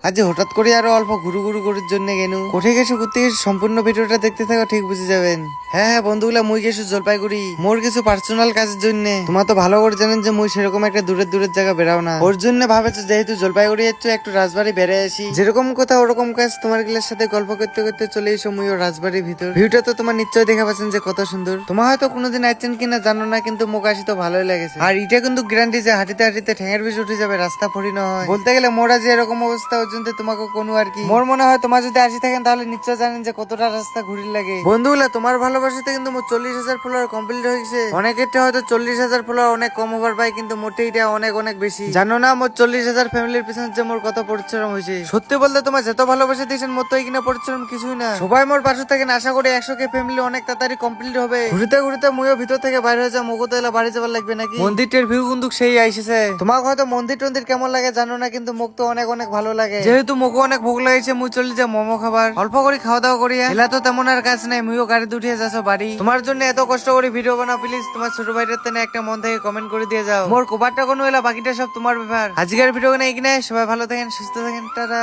আজ হঠাৎ করে আরো অল্প ঘুরু ঘুরু করার জন্য গেনু কোঠে গেছো ঘুরতে গেছো সম্পূর্ণ ভিডিওটা দেখতে থাকো ঠিক বুঝে যাবেন। হ্যাঁ বন্ধুগুলা মুই গেছো জলপাইগুড়ি মোর কিছু পার্সোনাল কাজের জন্য। তোমার তো ভালো করে জানেন যে মুই সেরকম একটা দূরের দূরের জায়গা বেরাও না, ওর জন্য ভাবেছো যেহেতু জলপাইগুড়ি যাচ্ছ একটু রাজবাড়ি বেড়ে আসি, যেরকম কথা ওরকম কাজ তোমার গিলার সাথে গল্প করতে করতে চলে এসো মুই ও রাজবাড়ির ভিতর। ভিউটা তো তোমার নিশ্চয়ই দেখা পাচ্ছেন যে কত সুন্দর। তোমার হয়তো কোনোদিন আসছেন কিনা জানো না, কিন্তু মুখ আসি তো ভালোই লাগেছে। আর এটা কিন্তু গ্যারান্টি যে হাঁটিতে হাঁটিতে ঠ্যাঙের বিষ উঠে যাবে, রাস্তা ফরি না হয়। বলতে গেলে মোরা যে এরকম অবস্থা ওর জন্য তোমাকে কোনো আর কি মোর মনে হয় তোমার যদি আসি থাকেন তাহলে নিশ্চয় জানেন যে কতটা রাস্তা ঘুরির লাগে। বন্ধুগুলা তোমার ভালোবাসাতে কিন্তু মোর 40,000 ফলোয়ার কমপ্লিট হয়েছে। অনেকের হয়তো 40,000 ফলোয়ার অনেক কম ওভার পাই, কিন্তু মোটে এটা অনেক অনেক বেশি। জানো না মোর 40,000 ফ্যামিলির পিছনে যে মোর কত পরিশ্রম হয়েছে। সত্যি বলতে তোমার যত ভালোবাসা দিয়েছেন মোর তো এখানে পরিশ্রম কিছুই না। সবাই মোর পাশে থাকেন, আশা করি 100K ফ্যামিলি অনেক তাড়াতাড়ি কমপ্লিট হবে। ঘুরতে ঘুরতে মুইও ভিতর থেকে বাইরে হয়ে যা মুগো তো এলা বাড়ি যাবার লাগবে নাকি। মন্দিরটার ভিউ কিন্তু সেই আইসেছে। তোমার হয়তো মন্দির টন্দির কেমন লাগে জানো না, কিন্তু মুখ তো অনেক অনেক ভালো লাগে। যেহেতু মুখে অনেক ভোগ লাগছে মুই চলে যা মোমো খাবার অল্প করে খাওয়া দাওয়া করি। এলা তো তেমন আর কাজ নাই, মুইও গাড়ি উঠিয়ে যাচ্ছ বাড়ি। তোমার জন্য এত কষ্ট করে ভিডিও বানাও, প্লিজ তোমার ছোট ভাইটার তেনে একটা মন থেকে কমেন্ট করে দিয়ে যাও। মোর কোবারটা কোনো এলা বাকিটা সব তোমার ব্যাপার। আজকের ভিডিও এখানে সবাই ভালো থাকেন সুস্থ থাকেন, টাটা।